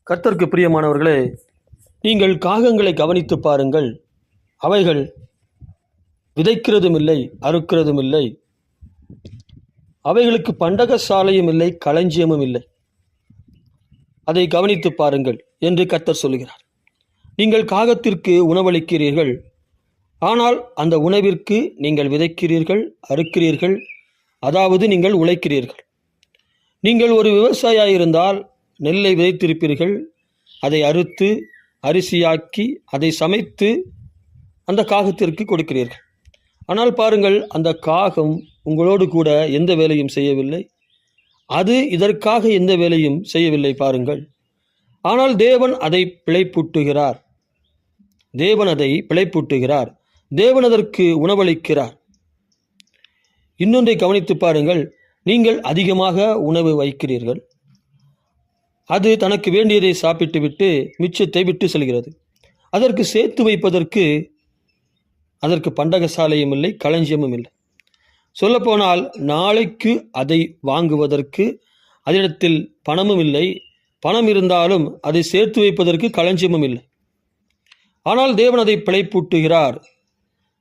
கர்த்தருக்கு பிரியமானவர்களே, நீங்கள் காகங்களை கவனித்து பாருங்கள். அவைகள் விதைக்கிறதும் இல்லை, அறுக்கிறதும் இல்லை. அவைகளுக்கு பண்டக சாலையும் இல்லை, களஞ்சியமும் இல்லை. அதை கவனித்து பாருங்கள் என்று கர்த்தர் சொல்கிறார். நீங்கள் காகத்திற்கு உணவளிக்கிறீர்கள், ஆனால் அந்த உணவிற்கு நீங்கள் விதைக்கிறீர்கள், அறுக்கிறீர்கள், அதாவது நீங்கள் உழைக்கிறீர்கள். நீங்கள் ஒரு விவசாயியாக இருந்தால் நெல்லை விதைத்திருப்பீர்கள், அதை அறுத்து அரிசியாக்கி அதை சமைத்து அந்த காகத்திற்கு கொடுக்கிறீர்கள். ஆனால் பாருங்கள், அந்த காகம் உங்களோடு கூட எந்த வேலையும் செய்யவில்லை, அது இதற்காக எந்த வேலையும் செய்யவில்லை பாருங்கள். ஆனால் தேவன் அதை பிழைப்பூட்டுகிறார், தேவன் அதற்கு உணவளிக்கிறார். இன்னொன்றை கவனித்து பாருங்கள். நீங்கள் அதிகமாக உணவு வைக்கிறீர்கள், அது தனக்கு வேண்டியதை சாப்பிட்டு விட்டு மிச்சத்தை விட்டு செல்கிறது. அதற்கு சேர்த்து வைப்பதற்கு அதற்கு பண்டகசாலையும் இல்லை, களஞ்சியமும் இல்லை. சொல்லப்போனால் நாளைக்கு அதை வாங்குவதற்கு அதனிடத்தில் பணமும் இல்லை, பணம் இருந்தாலும் அதை சேர்த்து வைப்பதற்கு களஞ்சியமும் இல்லை. ஆனால் தேவன் அதை பிழைப்பூட்டுகிறார்.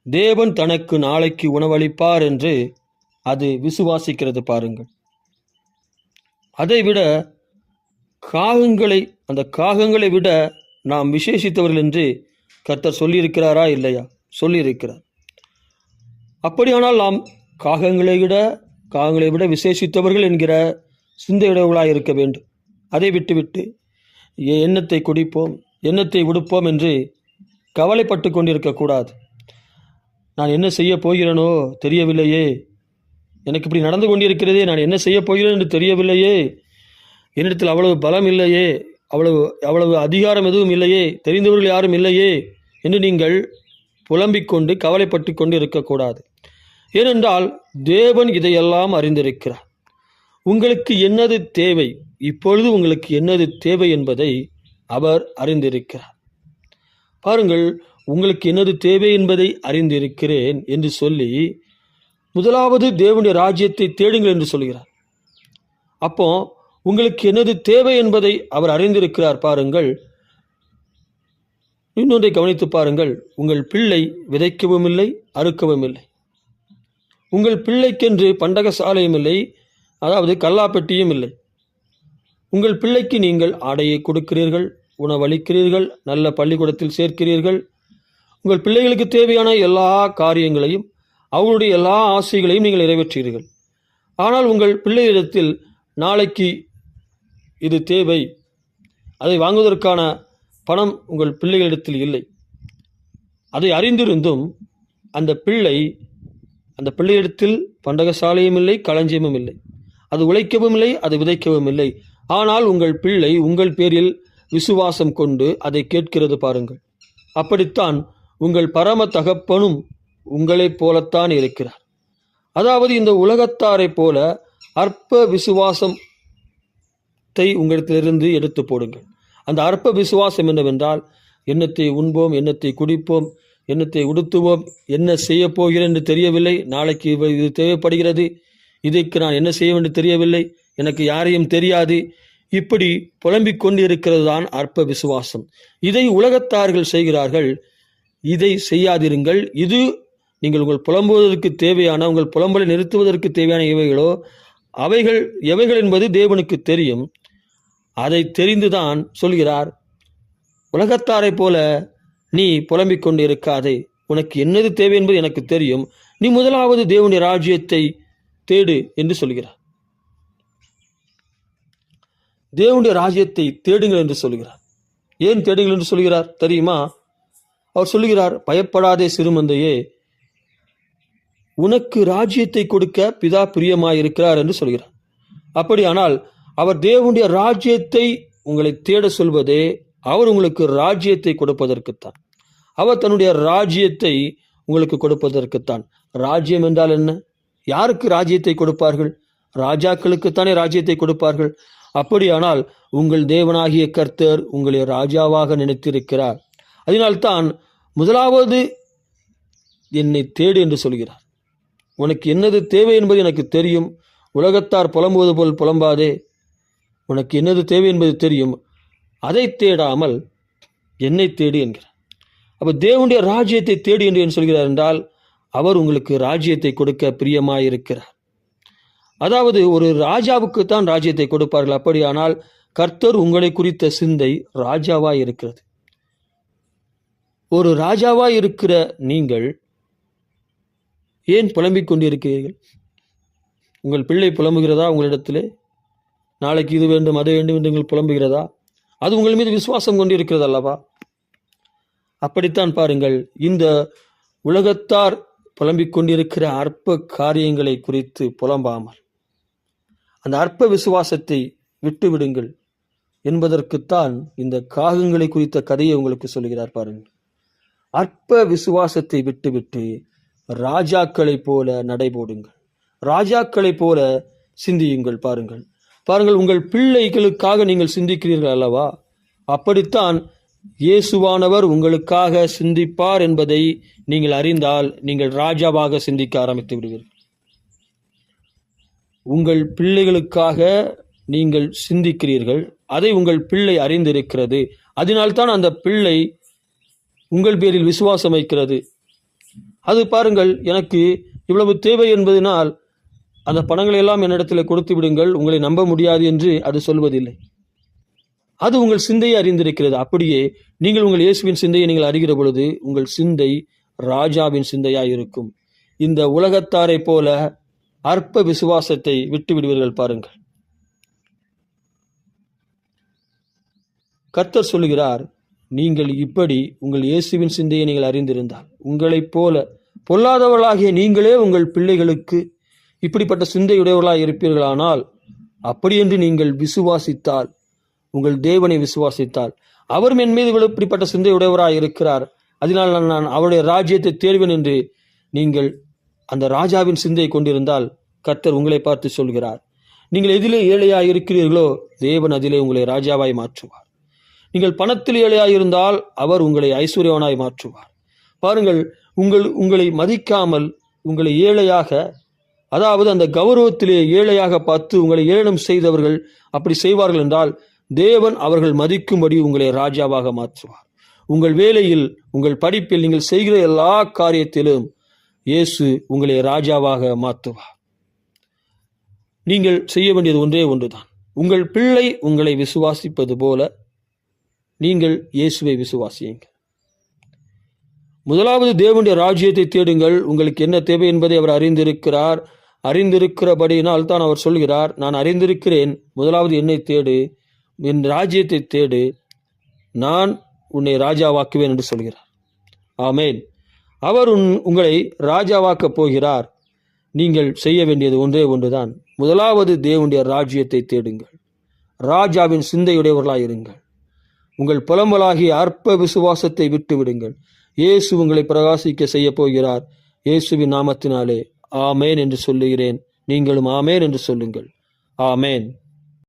தேவன் தனக்கு நாளைக்கு உணவளிப்பார் என்று அது விசுவாசிக்கிறது பாருங்கள். அதைவிட அந்த காகங்களை விட நாம் விசேஷித்தவர்கள் என்று கர்த்தர் சொல்லியிருக்கிறாரா? இல்லையா? சொல்லியிருக்கிறார். அப்படியானால் நாம் காகங்களை விட விசேஷித்தவர்கள் என்கிற சிந்தையுடையவர்களாக இருக்க வேண்டும். அதை விட்டுவிட்டு எண்ணத்தை குடிப்போம், எண்ணத்தை உடுப்போம் என்று கவலைப்பட்டு கொண்டிருக்கக்கூடாது. நான் என்ன செய்ய போகிறேனோ தெரியவில்லையே, எனக்கு இப்படி நடந்து கொண்டிருக்கிறதே, நான் என்ன செய்ய போகிறேன் என்று தெரியவில்லையே, என்னிடத்தில் அவ்வளவு பலம் இல்லையே, அவ்வளவு அதிகாரம் எதுவும் இல்லையே, தெரிந்தவர்கள் யாரும் இல்லையே என்று நீங்கள் புலம்பிக் கொண்டு கவலைப்பட்டு கொண்டு இருக்கக்கூடாது. ஏனென்றால் தேவன் இதையெல்லாம் அறிந்திருக்கிறார். உங்களுக்கு என்னது தேவை, இப்பொழுது உங்களுக்கு என்னது தேவை என்பதை அவர் அறிந்திருக்கிறார். பாருங்கள், உங்களுக்கு என்னது தேவை என்பதை அறிந்திருக்கிறேன் என்று சொல்லி முதலாவது தேவனுடைய ராஜ்யத்தை தேடுங்கள் என்று சொல்கிறார். அப்போ உங்களுக்கு என்னது தேவை என்பதை அவர் அறிந்திருக்கிறார். பாருங்கள், இன்னொன்றை கவனித்து பாருங்கள். உங்கள் பிள்ளை விதைக்கவும் இல்லை, அறுக்கவும் இல்லை. உங்கள் பிள்ளைக்கென்று பண்டக சாலையும் இல்லை, அதாவது கல்லாப்பெட்டியும் இல்லை. உங்கள் பிள்ளைக்கு நீங்கள் ஆடையை கொடுக்கிறீர்கள், உணவளிக்கிறீர்கள், நல்ல பள்ளிக்கூடத்தில் சேர்க்கிறீர்கள். உங்கள் பிள்ளைகளுக்கு தேவையான எல்லா காரியங்களையும் அவர்களுடைய எல்லா ஆசைகளையும் நீங்கள் நிறைவேற்றுகிறீர்கள். ஆனால் உங்கள் பிள்ளையிடத்தில் நாளைக்கு இது தேவை, அதை வாங்குவதற்கான பணம் உங்கள் பிள்ளைகளிடத்தில் இல்லை. அதை அறிந்திருந்தும் அந்த பிள்ளையிடத்தில் பண்டகசாலையும் இல்லை, களஞ்சியமும் இல்லை. அது உழைக்கவும் இல்லை, அது விதைக்கவும் இல்லை. ஆனால் உங்கள் பிள்ளை உங்கள் பேரில் விசுவாசம் கொண்டு அதை கேட்கிறது பாருங்கள். அப்படித்தான் உங்கள் பரம தகப்பனும் உங்களைப் போலத்தான் இருக்கிறார். அதாவது இந்த உலகத்தாரை போல அற்ப விசுவாசத்தை உங்களிடத்திலிருந்து எடுத்து போடுங்கள். அந்த அற்ப விசுவாசம் என்னவென்றால், எண்ணத்தை உண்போம், எண்ணத்தை குடிப்போம், எண்ணத்தை உடுத்துவோம், என்ன செய்ய போகிறேன் என்று தெரியவில்லை, நாளைக்கு இது தேவைப்படுகிறது, இதற்கு நான் என்ன செய்ய வேண்டும் தெரியவில்லை, எனக்கு யாரையும் தெரியாது, இப்படி புலம்பிக் கொண்டு இருக்கிறது தான் அற்ப விசுவாசம். இதை உலகத்தார்கள் செய்கிறார்கள். இதை செய்யாதிருங்கள். இது நீங்கள் உங்கள் புலம்புவதற்கு தேவையான, உங்கள் புலம்பலை நிறுத்துவதற்கு தேவையான இவைகளோ அவைகள் எவைகள் என்பது தேவனுக்கு தெரியும். அதை தெரிந்துதான் சொல்கிறார், உலகத்தாரை போல நீ புலம்பிக் கொண்டு இருக்காதே, உனக்கு என்னது தேவை என்பது எனக்கு தெரியும், நீ முதலாவது தேவனுடைய ராஜ்யத்தை தேடு என்று சொல்கிறார். தேவனுடைய ராஜ்யத்தை தேடுங்கள் என்று சொல்கிறார். ஏன் தேடுங்கள் என்று சொல்கிறார் தெரியுமா? அவர் சொல்லுகிறார், பயப்படாதே சிறுமந்தையே, உனக்கு ராஜ்யத்தை கொடுக்க பிதா பிரியமாயிருக்கிறார் என்று சொல்கிறார். அப்படியானால் அவர் தேவனுடைய ராஜ்யத்தை உங்களை தேட சொல்வதே அவர் உங்களுக்கு ராஜ்யத்தை கொடுப்பதற்குத்தான். அவர் தன்னுடைய ராஜ்யத்தை உங்களுக்கு கொடுப்பதற்குத்தான். ராஜ்யம் என்றால் என்ன? யாருக்கு ராஜ்யத்தை கொடுப்பார்கள்? ராஜாக்களுக்குத்தானே ராஜ்யத்தை கொடுப்பார்கள். அப்படியானால் உங்கள் தேவனாகிய கர்த்தர் உங்களை ராஜாவாக நினைத்திருக்கிறார். அதனால்தான் முதலாவது என்னை தேடு என்று சொல்கிறார். உனக்கு என்னது தேவை என்பது எனக்கு தெரியும், உலகத்தார் புலம்புவது போல் புலம்பாதே, உனக்கு என்னது தேவை என்பது தெரியும். அதை தேடாமல் என்னை தேடு என்கிறார். அப்போ தேவனுடைய ராஜ்யத்தை தேடு என்று என்ன சொல்கிறார் என்றால், அவர் உங்களுக்கு ராஜ்யத்தை கொடுக்க பிரியமாயிருக்கிறார். அதாவது ஒரு ராஜாவுக்குத்தான் ராஜ்யத்தை கொடுப்பார்கள். அப்படியானால் கர்த்தர் உங்களை குறித்த சிந்தை ராஜாவாய் இருக்கிறது. ஒரு ராஜாவாய் இருக்கிற நீங்கள் ஏன் புலம்பிக் கொண்டிருக்கிறீர்கள்? உங்கள் பிள்ளை புலம்புகிறதா உங்களிடத்திலே? நாளைக்கு இது வேண்டும் அது வேண்டும் என்று நீங்கள் புலம்புகிறதா? அது உங்கள் மீது விசுவாசம் கொண்டிருக்கிறது அல்லவா? அப்படித்தான் பாருங்கள், இந்த உலகத்தார் புலம்பிக் கொண்டிருக்கிற அற்ப காரியங்களை குறித்து புலம்பாமல் அந்த அற்ப விசுவாசத்தை விட்டுவிடுங்கள் என்பதற்குத்தான் இந்த காகங்களை குறித்த கதையை உங்களுக்கு சொல்கிறார். பாருங்கள், அற்ப விசுவாசத்தை விட்டுவிட்டு ராஜாக்களைப் போல நடைபோடுங்கள், ராஜாக்களைப் போல சிந்தியுங்கள். பாருங்கள் பாருங்கள், உங்கள் பிள்ளைகளுக்காக நீங்கள் சிந்திக்கிறீர்கள் அல்லவா? அப்படித்தான் இயேசுவானவர் உங்களுக்காக சிந்திப்பார் என்பதை நீங்கள் அறிந்தால் நீங்கள் ராஜாவாக சிந்திக்க ஆரம்பித்து விடுவீர்கள். உங்கள் பிள்ளைகளுக்காக நீங்கள் சிந்திக்கிறீர்கள், அதை உங்கள் பிள்ளை அறிந்திருக்கிறது. அதனால்தான் அந்த பிள்ளை உங்கள் பேரில் விசுவாசம் வைக்கிறது. அது பாருங்கள், எனக்கு இவ்வளவு தேவை என்பதனால் அந்த பணங்களை எல்லாம் என்னிடத்தில் கொடுத்து விடுங்கள், உங்களை நம்ப முடியாது என்று அது சொல்வதில்லை. அது உங்கள் சிந்தையை அறிந்திருக்கிறது. அப்படியே நீங்கள் உங்கள் இயேசுவின் சிந்தையை நீங்கள் அறிகிற பொழுது உங்கள் சிந்தை ராஜாவின் சிந்தையாய் இருக்கும். இந்த உலகத்தாரை போல அற்ப விசுவாசத்தை விட்டு விடுவீர்கள். பாருங்கள், கர்த்தர் சொல்லுகிறார், நீங்கள் இப்படி உங்கள் இயேசுவின் சிந்தையை நீங்கள் அறிந்திருந்தால், உங்களைப் போல பொல்லாதவர்களாகிய நீங்களே உங்கள் பிள்ளைகளுக்கு இப்படிப்பட்ட சிந்தையுடையவர்களாக இருப்பீர்களானால், அப்படி என்று நீங்கள் விசுவாசித்தால், உங்கள் தேவனை விசுவாசித்தால், அவர் என் மீது இப்படிப்பட்ட சிந்தையுடையவராக இருக்கிறார், அதனால் நான் அவருடைய ராஜ்யத்தை தேடுவேன் என்று நீங்கள் அந்த ராஜாவின் சிந்தையை கொண்டிருந்தால், கர்த்தர் உங்களை பார்த்து சொல்கிறார், நீங்கள் எதிலே ஏழையாய் இருக்கிறீர்களோ தேவன் அதிலே உங்களை ராஜாவாய் மாற்றுவார். நீங்கள் பணத்தில் ஏழையாய் இருந்தால் அவர் உங்களை ஐஸ்வர்யவனாய் மாற்றுவார். பாருங்கள், உங்களை மதிக்காமல் உங்களை ஏழையாக, அதாவது அந்த கௌரவத்திலே ஏழையாக பார்த்து உங்களை ஏளனம் செய்தவர்கள் அப்படி செய்வார்கள் என்றால், தேவன் அவர்கள் மதிக்கும்படி உங்களை ராஜாவாக மாற்றுவார். உங்கள் வேலையில், உங்கள் படிப்பில், நீங்கள் செய்கிற எல்லா காரியத்திலும் இயேசு உங்களை ராஜாவாக மாற்றுவார். நீங்கள் செய்ய வேண்டியது ஒன்றே ஒன்றுதான். உங்கள் பிள்ளை உங்களை விசுவாசிப்பது போல நீங்கள் இயேசுவை விசுவாசியுங்கள். முதலாவது தேவனுடைய ராஜ்யத்தை தேடுங்கள். உங்களுக்கு என்ன தேவை என்பதை அவர் அறிந்திருக்கிறார். அறிந்திருக்கிறபடியினால் தான் அவர் சொல்கிறார், நான் அறிந்திருக்கிறேன், முதலாவது என்னை தேடு, என் ராஜ்யத்தை தேடு, நான் உன்னை ராஜாவாக்குவேன் என்று சொல்கிறார். ஆமேன். அவர் உங்களை ராஜாவாக்கப் போகிறார். நீங்கள் செய்ய வேண்டியது ஒன்றே ஒன்றுதான். முதலாவது தேவனுடைய ராஜ்யத்தை தேடுங்கள். ராஜாவின் சிந்தையுடையவர்களாய் இருங்கள். உங்கள் புலம்பலாகிய அற்ப விசுவாசத்தை விட்டு விடுங்கள். இயேசு உங்களை பிரகாசிக்க செய்ய போகிறார். இயேசுவின் நாமத்தினாலே ஆமேன் என்று சொல்லுகிறேன். நீங்களும் ஆமேன் என்று சொல்லுங்கள். ஆமேன்.